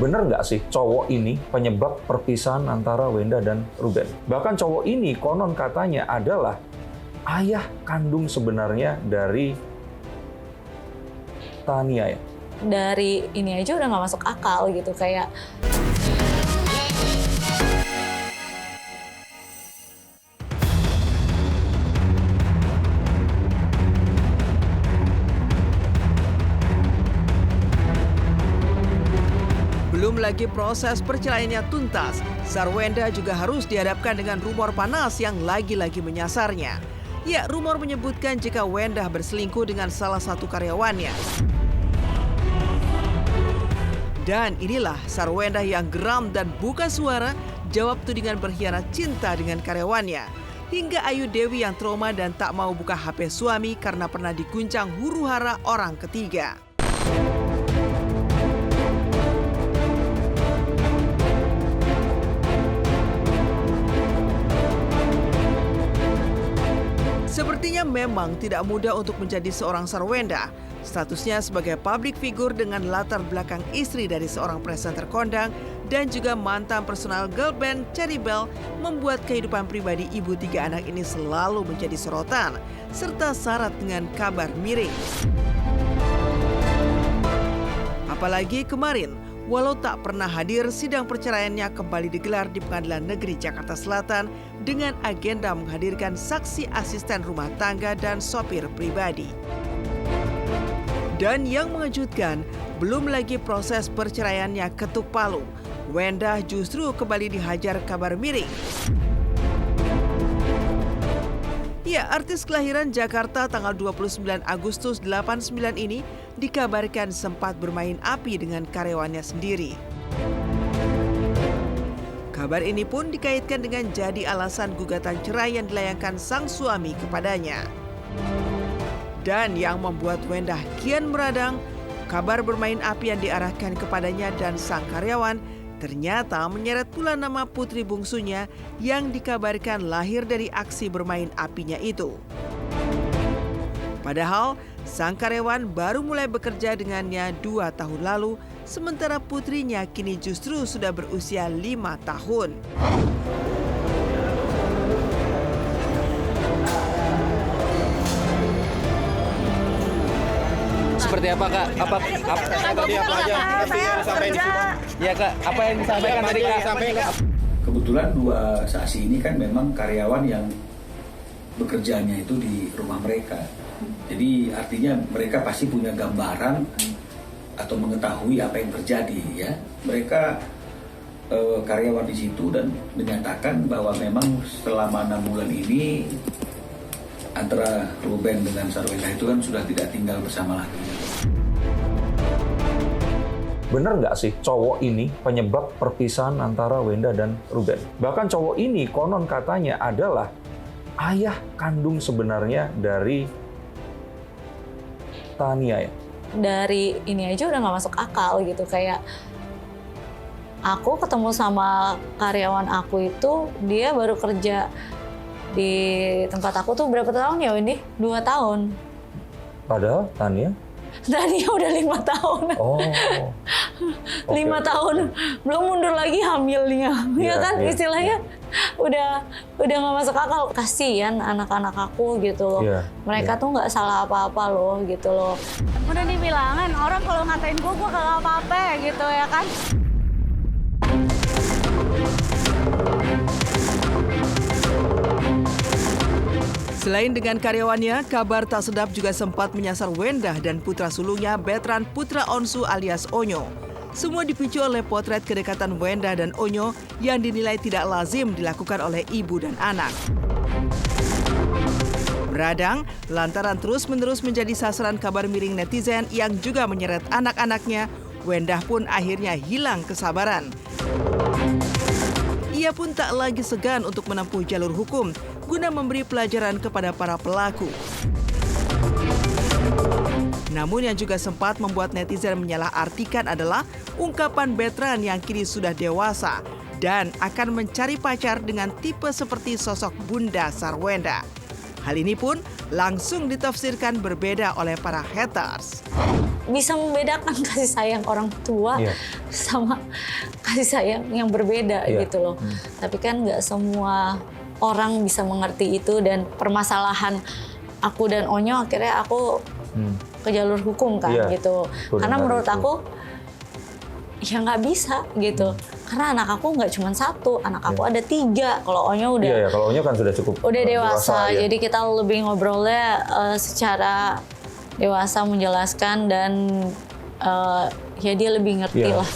Bener nggak sih cowok ini penyebab perpisahan antara Wenda dan Ruben? Bahkan cowok ini konon katanya adalah ayah kandung sebenarnya dari Tania ya? Dari ini aja udah nggak masuk akal gitu, kayak belum lagi proses perceraiannya tuntas, Sarwenda juga harus dihadapkan dengan rumor panas yang lagi-lagi menyasarnya. Ya, rumor menyebutkan jika Wenda berselingkuh dengan salah satu karyawannya. Dan inilah Sarwenda yang geram dan buka suara jawab tudingan berkhianat cinta dengan karyawannya. Hingga Ayu Dewi yang trauma dan tak mau buka HP suami karena pernah diguncang huru-hara orang ketiga. Sepertinya memang tidak mudah untuk menjadi seorang Sarwenda. Statusnya sebagai public figure dengan latar belakang istri dari seorang presenter kondang dan juga mantan personal girl band Cherry Bell membuat kehidupan pribadi ibu 3 anak ini selalu menjadi sorotan serta syarat dengan kabar miring. Apalagi kemarin, walau tak pernah hadir, sidang perceraiannya kembali digelar di Pengadilan Negeri Jakarta Selatan dengan agenda menghadirkan saksi asisten rumah tangga dan sopir pribadi. Dan yang mengejutkan, belum lagi proses perceraiannya ketuk palu, Wenda justru kembali dihajar kabar miring. Ya, artis kelahiran Jakarta tanggal 29 Agustus 89 ini dikabarkan sempat bermain api dengan karyawannya sendiri. Kabar ini pun dikaitkan dengan jadi alasan gugatan cerai yang dilayangkan sang suami kepadanya. Dan yang membuat Wenda kian meradang, kabar bermain api yang diarahkan kepadanya dan sang karyawan ternyata menyeret pula nama putri bungsunya yang dikabarkan lahir dari aksi bermain apinya itu. Padahal, sang karyawan baru mulai bekerja dengannya 2 tahun lalu, sementara putrinya kini justru sudah berusia 5 tahun. Seperti apa Kak? Apa tadi apa aja yang disampaikan di sidang? Ya Kak, apa yang disampaikan tadi Kak? Kebetulan 2 saksi ini kan memang karyawan yang bekerjanya itu di rumah mereka. Jadi artinya mereka pasti punya gambaran atau mengetahui apa yang terjadi ya. Mereka karyawan di situ dan menyatakan bahwa memang selama 6 bulan ini antara Ruben dengan Sarwenda itu kan sudah tidak tinggal bersama lagi. Bener nggak sih cowok ini penyebab perpisahan antara Wenda dan Ruben? Bahkan cowok ini konon katanya adalah ayah kandung sebenarnya dari Tania ya? dari ini aja udah nggak masuk akal gitu, kayak aku ketemu sama karyawan aku itu, dia baru kerja di tempat aku tuh berapa tahun ya Wendy? 2 tahun. Padahal Tania? Tania udah 5 tahun. Oh. 5 tahun, belum mundur lagi hamilnya. Ya kan iya. istilahnya udah nggak masuk akal. Kasihan anak-anak aku gitu loh. Mereka tuh nggak salah apa-apa loh gitu loh. Udah dibilangin orang kalau ngatain gue kagak apa-apa gitu ya kan. Selain dengan karyawannya, kabar tak sedap juga sempat menyasar Wenda dan putra sulungnya Betran Putra Onsu alias Onyo. Semua dipicu oleh potret kedekatan Wenda dan Onyo yang dinilai tidak lazim dilakukan oleh ibu dan anak. Beradang lantaran terus-menerus menjadi sasaran kabar miring netizen yang juga menyeret anak-anaknya, Wenda pun akhirnya hilang kesabaran. Ia pun tak lagi segan untuk menempuh jalur hukum guna memberi pelajaran kepada para pelaku. Namun yang juga sempat membuat netizen menyalahartikan adalah ungkapan Betran yang kini sudah dewasa dan akan mencari pacar dengan tipe seperti sosok Bunda Sarwenda. Hal ini pun langsung ditafsirkan berbeda oleh para haters. Bisa membedakan kasih sayang orang tua sama kasih sayang yang berbeda gitu loh. Tapi kan nggak semua orang bisa mengerti itu, dan permasalahan aku dan Onyo akhirnya aku ke jalur hukum kan gitu. Karena menurut aku ya nggak bisa gitu. Karena anak aku nggak cuma 1, anak aku ada 3. Kalau Onyo udah, kalau Onyo kan sudah cukup udah dewasa. ya. Jadi kita lebih ngobrolnya secara dewasa, menjelaskan, dan ya dia lebih ngerti lah.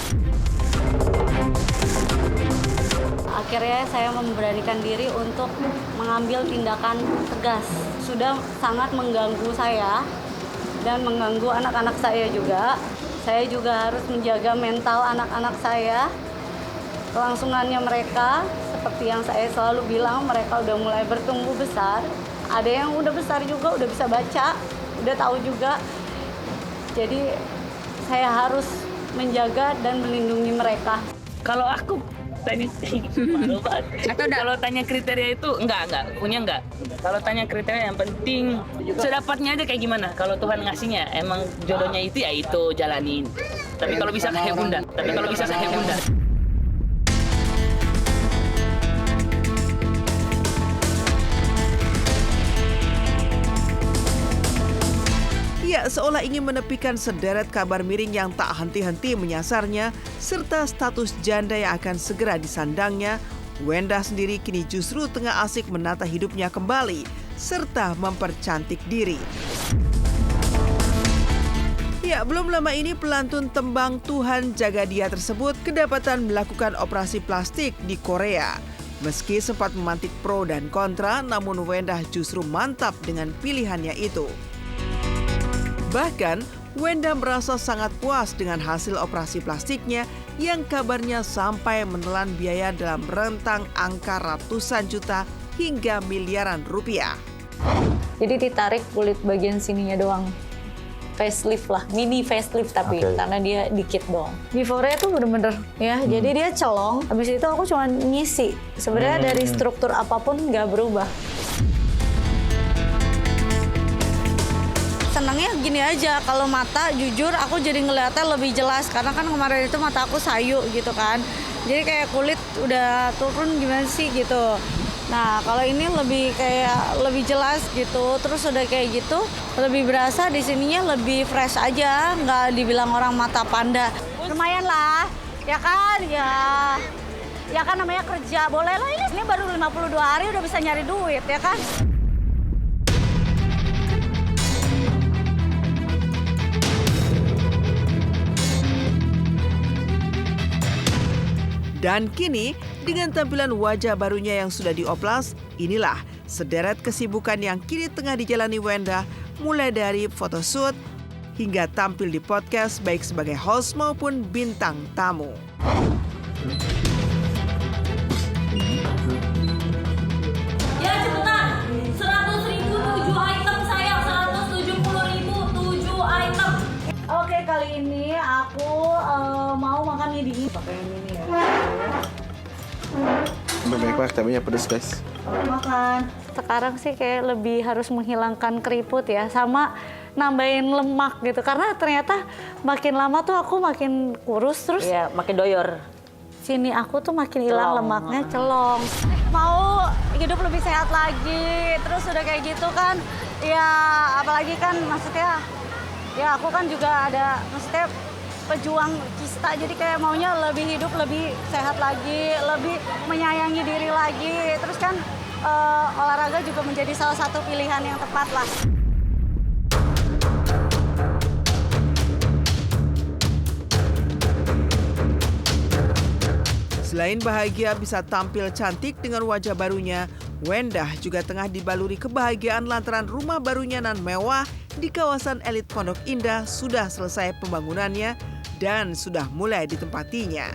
Akhirnya saya memberanikan diri untuk mengambil tindakan tegas. Sudah sangat mengganggu saya dan mengganggu anak-anak saya juga. Saya juga harus menjaga mental anak-anak saya, kelangsungannya mereka. Seperti yang saya selalu bilang, mereka udah mulai bertumbuh besar. Ada yang udah besar juga, udah bisa baca, udah tahu juga. Jadi saya harus menjaga dan melindungi mereka. Kalau aku tanya kalau tanya kriteria itu enggak punya enggak. Kalau tanya kriteria yang penting sedapatnya aja kayak gimana. Kalau Tuhan ngasihnya emang jodohnya itu ya itu jalanin. Tapi kalau bisa kayak bunda. Ya, seolah ingin menepikan sederet kabar miring yang tak henti-henti menyasarnya, serta status janda yang akan segera disandangnya, Wenda sendiri kini justru tengah asik menata hidupnya kembali, serta mempercantik diri. Ya, belum lama ini pelantun tembang Tuhan Jaga Dia tersebut kedapatan melakukan operasi plastik di Korea. Meski sempat memantik pro dan kontra, namun Wenda justru mantap dengan pilihannya itu. Bahkan, Wenda merasa sangat puas dengan hasil operasi plastiknya yang kabarnya sampai menelan biaya dalam rentang angka ratusan juta hingga miliaran rupiah. Jadi ditarik kulit bagian sininya doang. Facelift lah, mini facelift tapi karena dia dikit doang. Before-nya tuh bener-bener ya, jadi dia celong. Habis itu aku cuma ngisi. Sebenarnya dari struktur apapun nggak berubah. Senangnya gini aja, kalau mata jujur aku jadi ngeliatnya lebih jelas. Karena kan kemarin itu mata aku sayu gitu kan. Jadi kayak kulit udah turun gimana sih gitu. Nah kalau ini lebih kayak lebih jelas gitu. Terus udah kayak gitu lebih berasa di sininya lebih fresh aja. Nggak dibilang orang mata panda. Lumayan lah, ya kan ya kan namanya kerja. Boleh lah, ini baru 52 hari udah bisa nyari duit ya kan. Dan kini, dengan tampilan wajah barunya yang sudah dioplas, inilah sederet kesibukan yang kini tengah dijalani Wenda, mulai dari photoshoot hingga tampil di podcast baik sebagai host maupun bintang tamu. Ya cepetan, 100.000 7 item sayang, 170.000 7 item. Oke, kali ini aku mau makan mie dingin. Pakai yang ini ya. Baik banget, tapi pedas guys. Makan. Sekarang sih kayak lebih harus menghilangkan keriput ya, sama nambahin lemak gitu. Karena ternyata makin lama tuh aku makin kurus, terus makin doyor. sini aku tuh makin hilang lemaknya, celong. Mau hidup lebih sehat lagi, terus udah kayak gitu kan. Ya apalagi kan maksudnya, ya aku kan juga ada maksudnya pejuang kista, jadi kayak maunya lebih hidup lebih sehat lagi, lebih menyayangi diri lagi. Terus kan olahraga juga menjadi salah satu pilihan yang tepat lah. Selain bahagia bisa tampil cantik dengan wajah barunya, Wenda juga tengah dibaluri kebahagiaan lantaran rumah barunya nan mewah di kawasan elit Pondok Indah sudah selesai pembangunannya dan sudah mulai ditempatinya.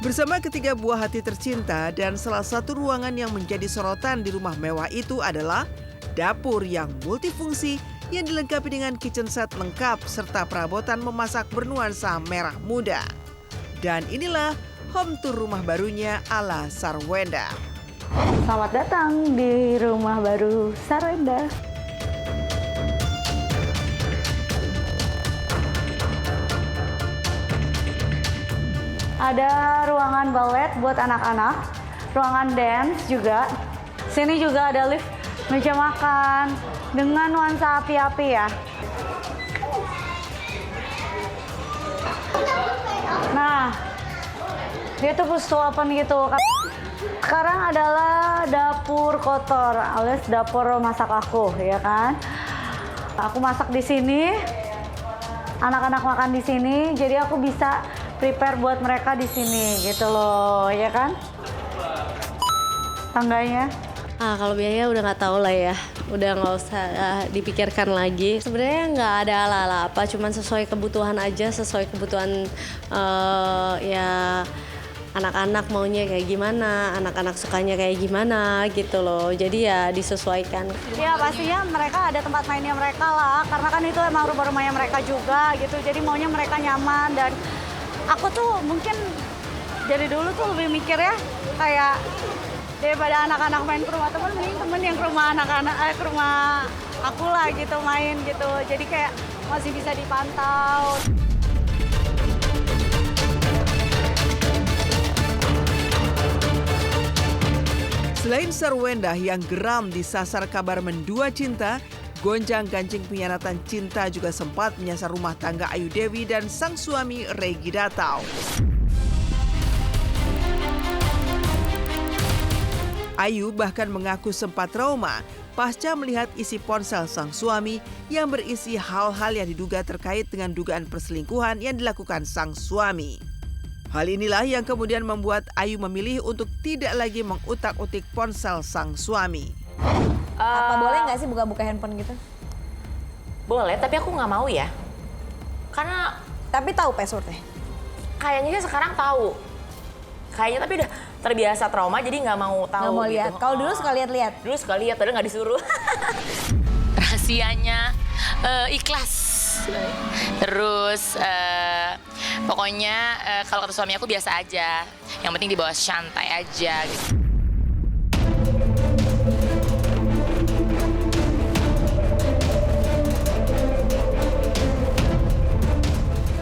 Bersama ketiga buah hati tercinta, dan salah satu ruangan yang menjadi sorotan di rumah mewah itu adalah dapur yang multifungsi yang dilengkapi dengan kitchen set lengkap serta perabotan memasak bernuansa merah muda. Dan inilah home tour rumah barunya ala Sarwenda. Selamat datang di rumah baru Sarwenda. Ada ruangan balet buat anak-anak, ruangan dance juga. Sini juga ada lift, meja makan dengan nuansa api-api ya. Nah, dia tuh suapan gitu. Sekarang adalah dapur kotor, alias dapur masak aku, ya kan? Aku masak di sini, anak-anak makan di sini, jadi aku bisa prepare buat mereka di sini, gitu loh, ya kan? Tangganya. Kalau biaya udah nggak tahu lah ya, udah nggak usah dipikirkan lagi. Sebenarnya nggak ada ala-ala apa, cuman sesuai kebutuhan aja, sesuai kebutuhan ya anak-anak maunya kayak gimana, anak-anak sukanya kayak gimana gitu loh. Jadi ya disesuaikan. Ya pastinya mereka ada tempat mainnya mereka lah, karena kan itu emang rumah-rumahnya mereka juga gitu. Jadi maunya mereka nyaman dan aku tuh mungkin dari dulu tuh lebih mikir ya kayak daripada anak-anak main ke rumah temen, mending temen yang ke rumah anak-anak, ke rumah aku lah gitu main gitu. Jadi kayak masih bisa dipantau. Selain Sarwenda yang geram disasar kabar mendua cinta, gonjang-ganjing pengkhianatan cinta juga sempat menyasar rumah tangga Ayu Dewi dan sang suami Regi Datau. Ayu bahkan mengaku sempat trauma pasca melihat isi ponsel sang suami yang berisi hal-hal yang diduga terkait dengan dugaan perselingkuhan yang dilakukan sang suami. Hal inilah yang kemudian membuat Ayu memilih untuk tidak lagi mengutak-utik ponsel sang suami. Apa boleh nggak sih buka-buka handphone gitu? Boleh, tapi aku nggak mau ya. Karena Tapi tahu passwordnya? kayaknya sih sekarang tahu. Kayaknya tapi udah terbiasa trauma jadi nggak mau tahu. Nggak mau gitu. lihat? Kalau dulu suka lihat-lihat? Dulu suka lihat, padahal nggak disuruh. Rahasianya ikhlas. Terus pokoknya kalau kata suami aku biasa aja. Yang penting dibawa santai aja gitu.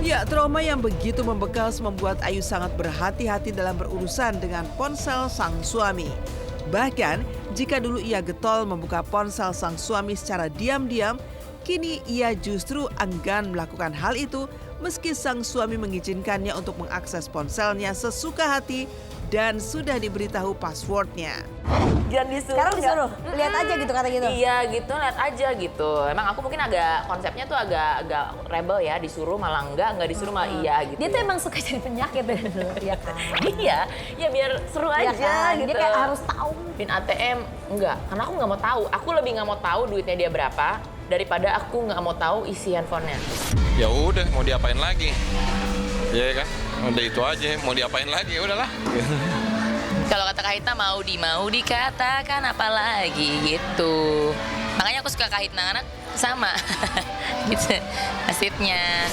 Ya, trauma yang begitu membekas membuat Ayu sangat berhati-hati dalam berurusan dengan ponsel sang suami. Bahkan, jika dulu ia getol membuka ponsel sang suami secara diam-diam, kini ia justru enggan melakukan hal itu meski sang suami mengizinkannya untuk mengakses ponselnya sesuka hati dan sudah diberitahu passwordnya. Jangan disuruh. Sekarang disuruh? Lihat aja gitu kata gitu? Iya gitu, lihat aja gitu. Emang aku mungkin agak, konsepnya tuh agak rebel ya, disuruh malah enggak disuruh malah iya gitu. Dia tuh emang suka jadi penyakit dari dulu, ya kan? Iya, ya biar seru Iya aja kan? gitu. Dia kayak harus tahu. Pin ATM, enggak, karena aku nggak mau tahu. Aku lebih nggak mau tahu duitnya dia berapa, daripada aku nggak mau tahu isi handphonenya. Ya udah, mau diapain lagi? Iya kan? Udah itu aja, mau diapain lagi? Ya udahlah. Kalau kata Kahitna mau dikatakan apa lagi gitu. Makanya aku suka Kahitna, anak sama gitu nasibnya.